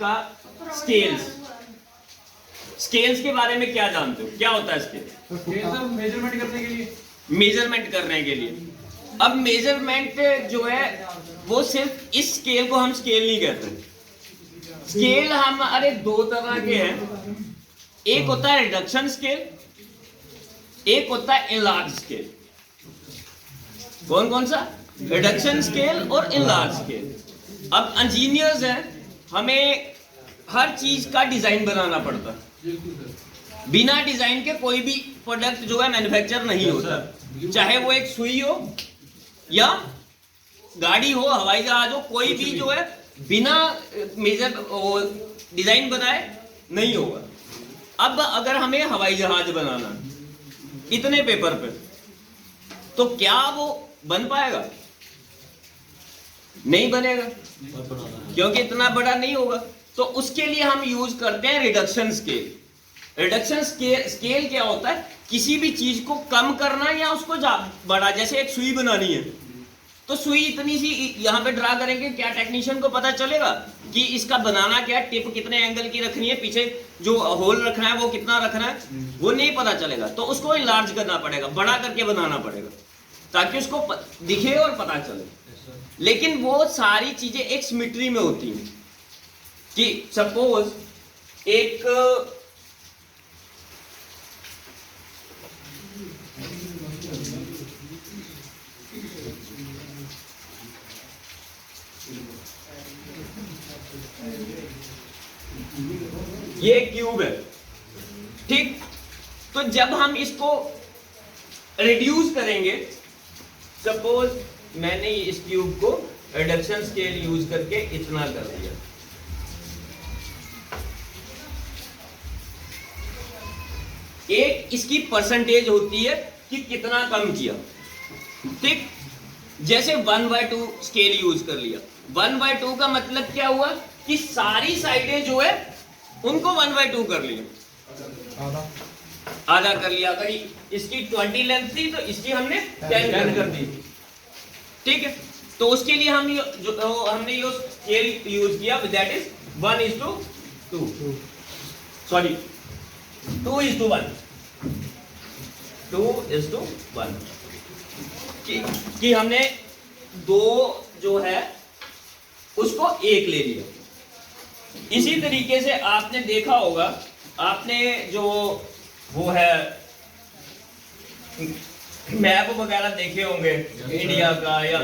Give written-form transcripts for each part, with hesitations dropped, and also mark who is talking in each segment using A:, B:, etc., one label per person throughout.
A: आपका scales. Scales के बारे में क्या जानते हो, क्या होता है स्केल?
B: मेजरमेंट करने के लिए।
A: मेजरमेंट करने के लिए। अब मेजरमेंट जो है वो सिर्फ इस स्केल को हम स्केल नहीं कहते। स्केल हम अरे दो तरह के हैं, एक होता है रिडक्शन स्केल, एक होता है इनलार्ज स्केल। कौन कौन सा? रिडक्शन स्केल और इनलार्ज स्केल। अब इंजीनियर्स हैं, हमें हर चीज का डिजाइन बनाना पड़ता है। बिना डिजाइन के कोई भी प्रोडक्ट जो है मैन्युफैक्चर नहीं होता, चाहे वो एक सुई हो या गाड़ी हो, हवाई जहाज हो, कोई भी जो है बिना मेजर डिजाइन बनाए नहीं होगा। अब अगर हमें हवाई जहाज बनाना इतने पेपर पे, तो क्या वो बन पाएगा? नहीं बनेगा, क्योंकि इतना बड़ा नहीं होगा। तो उसके लिए हम यूज करते हैं रिडक्शन स्केल। रिडक्शन स्केल क्या होता है? किसी भी चीज को कम करना या उसको बड़ा, जैसे एक सुई बनानी है तो सुई इतनी सी यहाँ पे ड्रा करेंगे, क्या टेक्नीशियन को पता चलेगा कि इसका बनाना क्या, टिप कितने एंगल की रखनी है, पीछे जो होल रखना है वो कितना रखना है, वो नहीं पता चलेगा। तो उसको इनलार्ज करना पड़ेगा, बड़ा करके बनाना पड़ेगा ताकि उसको दिखे और पता चले। लेकिन वो सारी चीजें एक सिमेट्री में होती हैं कि सपोज एक ये क्यूब है, ठीक? तो जब हम इसको रिड्यूस करेंगे, सपोज मैंने इस क्यूब को रिडक्शन स्केल यूज करके इतना कर दिया, एक इसकी परसेंटेज होती है कि कितना कम किया, ठीक? जैसे 1/2 स्केल यूज कर लिया। 1/2 का मतलब क्या हुआ कि सारी साइडें जो है उनको 1/2 कर लिया, आधा कर लिया। अगर इसकी 20 लेंथ थी तो इसकी हमने 10 कर दी, ठीक है? तो उसके लिए हम हमने ये स्केल यूज किया, दैट इज 1:2, सॉरी 2:1, 2:1 कि हमने दो जो है उसको एक ले लिया। इसी तरीके से आपने देखा होगा, आपने जो वो है मैप वगैरह देखे होंगे इंडिया का, या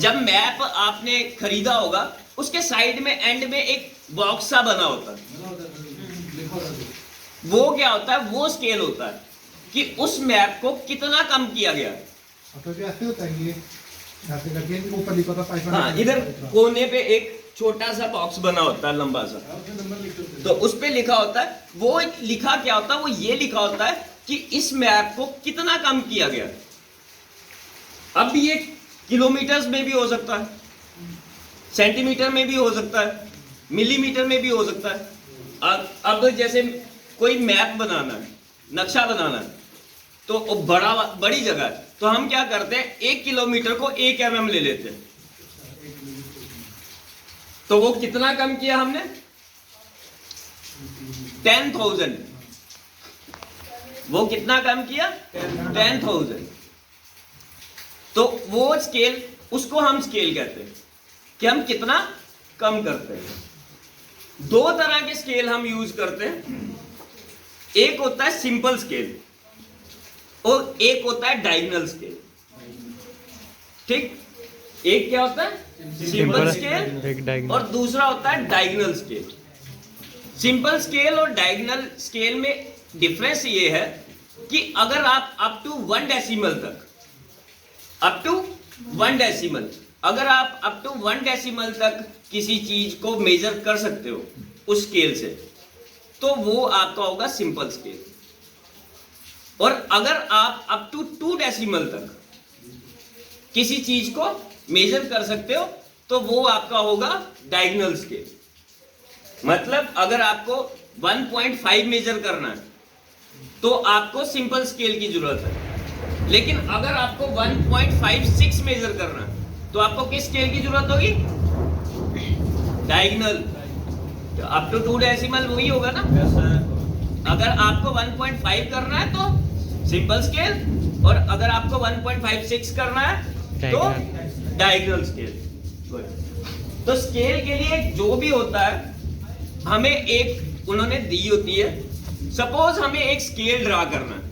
A: जब मैप आपने खरीदा होगा उसके साइड में एंड में एक बॉक्स सा बना होता है, वो क्या होता है? वो स्केल होता है कि उस मैप को कितना कम किया गया है। हाँ, इधर कोने पे एक छोटा सा बॉक्स बना होता है लंबा सा, तो उस पे लिखा होता है, वो लिखा क्या होता है? वो ये लिखा होता है कि इस मैप को कितना कम किया गया। अब ये किलोमीटर्स में भी हो सकता है, सेंटीमीटर में भी हो सकता है, मिलीमीटर में भी हो सकता है। अब जैसे कोई मैप बनाना है, नक्शा बनाना है, तो बड़ी जगह है, तो हम क्या करते हैं? 1 किलोमीटर को 1 mm ले लेते हैं। तो वो कितना कम किया हमने? 10,000। वो कितना कम किया? 10,000। तो वो स्केल, उसको हम स्केल कहते हैं कि हम कितना कम करते हैं। दो तरह के स्केल हम यूज करते हैं, एक होता है सिंपल स्केल और एक होता है डायगोनल स्केल, ठीक? एक क्या होता है? सिंपल स्केल, और दूसरा होता है डायगोनल स्केल। सिंपल स्केल और डायगोनल स्केल में डिफरेंस ये है कि अगर आप अप टू 1 डेसिमल तक, अप टू 1 डेसिमल, अगर आप अप टू 1 डेसिमल तक किसी चीज को मेजर कर सकते हो उस स्केल से, तो वो आपका होगा सिंपल स्केल। और अगर आप अप टू 2 डेसिमल तक किसी चीज को मेजर कर सकते हो, तो वो आपका होगा डायगोनल स्केल। मतलब अगर आपको 1.5 मेजर करना है तो आपको सिंपल स्केल की जरूरत है, लेकिन अगर आपको 1.56 मेजर करना है तो आपको किस स्केल की जरूरत होगी? डायगोनल। तो अप टू 2 डेसिमल वही होगा ना। अगर आपको 1.5 करना है तो सिंपल स्केल, और अगर आपको 1.56 करना है तो डायगोनल स्केल। तो स्केल के लिए जो भी होता है हमें एक उन्होंने दी होती है। सपोज हमें एक स्केल ड्रा करना है,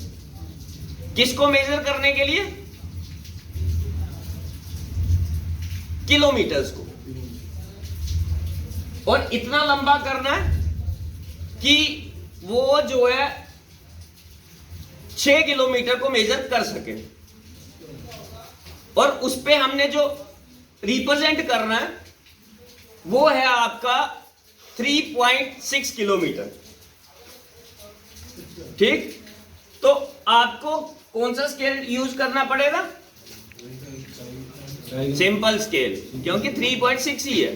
A: किसको मेजर करने के लिए? किलोमीटर्स को, और इतना लंबा करना है कि वो जो है 6 किलोमीटर को मेजर कर सके, और उस पे हमने जो रिप्रेजेंट करना है वो है आपका 3.6 किलोमीटर। ठीक, तो आपको कौन सा स्केल यूज करना पड़ेगा? सिंपल स्केल, क्योंकि 3.6 ही है।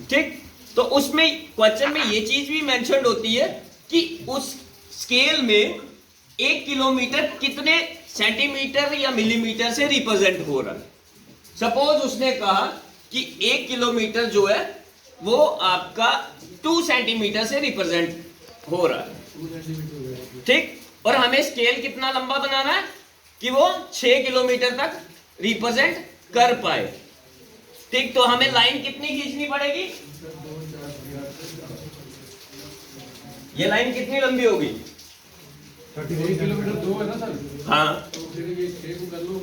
A: ठीक, तो उसमें क्वेश्चन में ये चीज भी मेंशन होती है कि उस स्केल में 1 किलोमीटर कितने सेंटीमीटर या मिलीमीटर से रिप्रेजेंट हो रहा है। सपोज उसने कहा कि 1 किलोमीटर जो है वो आपका 2 सेंटीमीटर से रिप्रेजेंट हो रहा है। ठीक, और हमें स्केल कितना लंबा बनाना है कि वो 6 किलोमीटर तक रिप्रेजेंट कर पाए। ठीक, तो हमें लाइन कितनी खींचनी पड़ेगी? ये लाइन कितनी लंबी होगी?
B: 1 किलोमीटर 2 है ना सर?
A: हाँ,
B: तो फिर ये 6 को कर लो।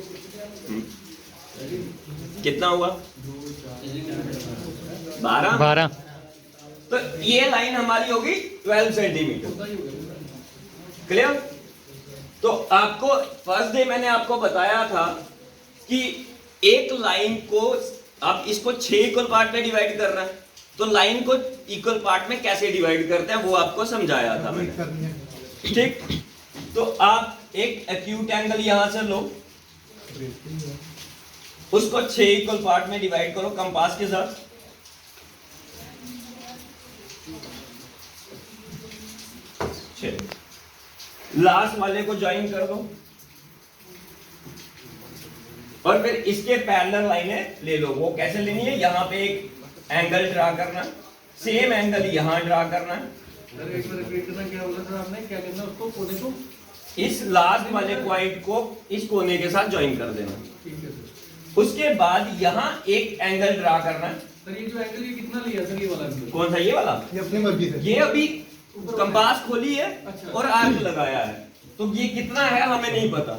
A: कितना हुआ? 12। तो ये लाइन हमारी होगी 12 सेंटीमीटर। क्लियर? तो आपको फर्स्ट डे मैंने आपको बताया था कि एक लाइन को आप इसको 6 इक्वल पार्ट में डिवाइड करना है, तो लाइन को इक्वल पार्ट में कैसे डिवाइड करते हैं वो आपको समझाया था मैंने। ठीक, तो आप एक एक्यूट एंगल यहां से लो, उसको 6 इक्वल पार्ट में डिवाइड करो कंपास के साथ। लास्ट वाले को ज्वाइन कर दो, और फिर इसके पैरेलल लाइनें ले लो। वो कैसे लेनी है? यहां पे एक एंगल ड्रा करना, सेम एंगल यहां ड्रा करना।
B: सर एक बार रिपीट करना, क्या बोला सर आपने? क्या करना उसको? कोने को
A: इस लास्ट वाले पॉइंट को इस कोने के साथ ज्वाइन कर देना।
B: ठीक है सर।
A: उसके बाद यहां एक एंगल ड्रा करना।
B: सर ये जो एंगल ये कितना लिया सर? ये वाला एंगल
A: कौन सा? ये वाला?
C: ये अपनी मर्जी से।
A: ये अभी कंपास खोली है
B: अच्छा।
A: और आर्क लगाया है, तो ये कितना है हमें नहीं पता,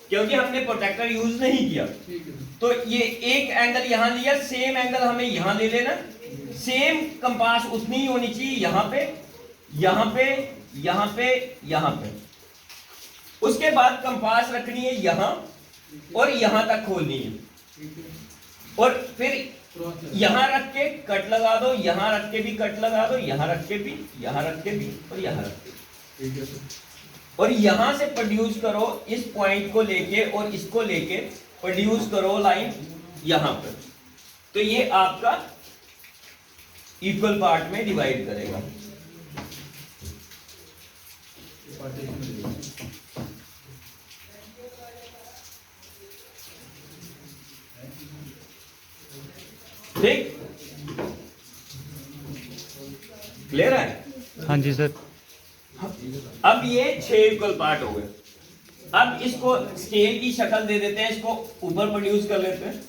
A: क्योंकि हमने प्रोटेक्टर यूज नहीं किया।
B: ठीक है सर।
A: तो ये एक एंगल यहां लिया, सेम एंगल हमें यहां ले लेना। सेम कंपास उतनी ही होनी चाहिए यहां पे, यहां पे, यहां पे, यहां पे। उसके बाद कंपास रखनी है यहां, और यहां तक खोलनी है,
B: ठीक है।
A: और फिर यहां रख के कट लगा दो, यहां रख के भी कट लगा दो, यहां रख के भी, यहां रख के भी, और यहां रख के।
B: ठीक है सर।
A: और यहां से प्रोड्यूस करो इस पॉइंट को लेके, और इसको लेके प्रोड्यूस करो लाइन यहां पर। तो ये आपका इक्वल पार्ट में डिवाइड करेगा। ठीक, क्लियर है?
D: हाँ जी सर।
A: अब ये 6 इक्वल पार्ट हो गए। अब इसको स्केल की शक्ल दे देते हैं, इसको ऊपर प्रोड्यूस कर लेते हैं।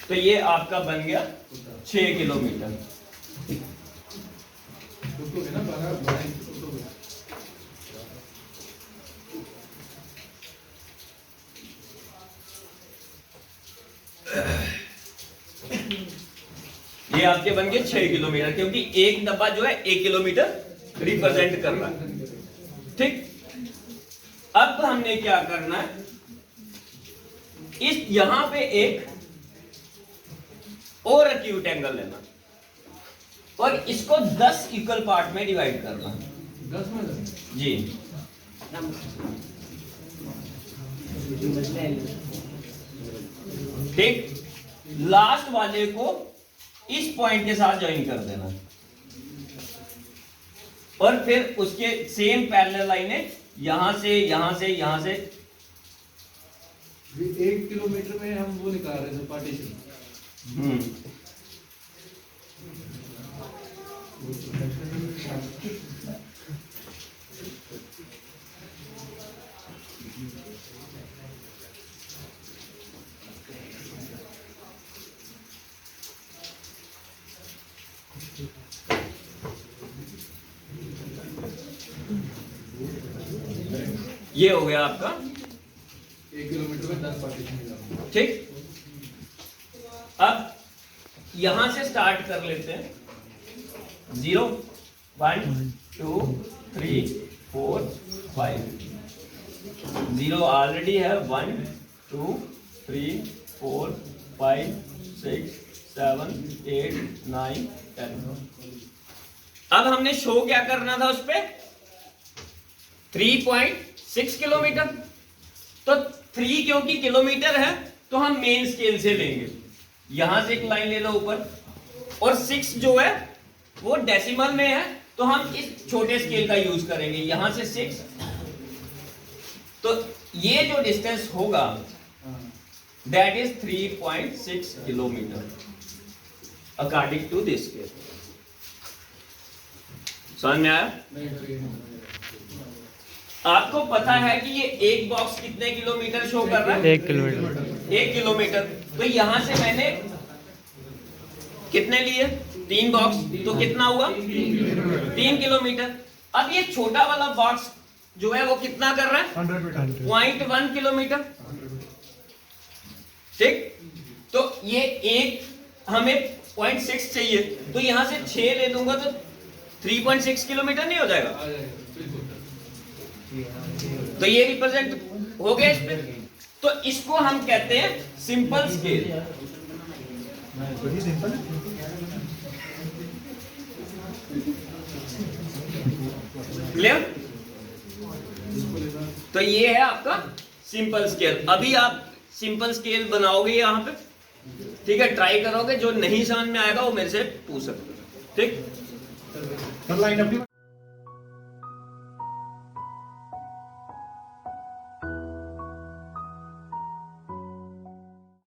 A: तो ये आपका बन गया 6 किलोमीटर।
B: उसको है ना 12
A: ये आपके बन गए 6 किलोमीटर, क्योंकि एक डब्बा जो है 1 किलोमीटर रिप्रेजेंट कर रहा है। ठीक, अब हमने क्या करना है, इस यहां पे एक और एक्यूट एंगल लेना, और इसको 10 इक्वल पार्ट में डिवाइड करना।
B: 10 में सर?
A: जी, ठीक, लास्ट वाले को इस पॉइंट के साथ ज्वाइन कर देना, और फिर उसके सेम पैरेलल लाइनें यहां से, यहां से, यहां से।
B: 1 किलोमीटर में हम वो निकाल रहे हैं पार्टीशन।
A: ये हो गया आपका
B: 1 किलोमीटर में 10 पार्टीशन।
A: ठीक। अब यहां से स्टार्ट कर लेते हैं। 0 1 2 3 4 5। 0 ऑलरेडी है। 1 2 3 4 5 6 7 8 9 10। अब हमने शो क्या करना था उस पे 3.6 किलोमीटर। तो 3 क्योंकि किलोमीटर है तो हम मेन स्केल से लेंगे। यहां से एक लाइन ले लो ऊपर, और 6 जो है वो डेसिमल में है तो हम इस छोटे स्केल का यूज करेंगे। यहां से 6, तो ये जो डिस्टेंस होगा that is 3.6 kilometre according to this scale. समझ में आया? आपको पता है कि ये एक बॉक्स कितने किलोमीटर शो कर रहा है?
C: 1 किलोमीटर।
A: 1 किलोमीटर। तो यहां से मैंने कितने लिए? 3 बॉक्स, तो कितना हुआ? 3 किलोमीटर। अब ये छोटा वाला बॉक्स जो है वो कितना कर रहा है? 0.1 किलोमीटर। ठीक। तो ये एक हमें 0.6 चाहिए, तो यहां से 6 ले लूंगा तो 3.6 किलोमीटर नहीं हो जाएगा? तो ये रिप्रेजेंट हो गया इस पे। तो इसको हम कहते हैं सिंपल स्केल। क्लियर? तो ये है आपका सिंपल स्केल। अभी आप सिंपल स्केल बनाओगे यहां पे, ठीक है? ट्राई करोगे, जो नहीं समझ में आएगा वो मेरे से पूछ सकते हो। ठीक।
B: लाइन अपनी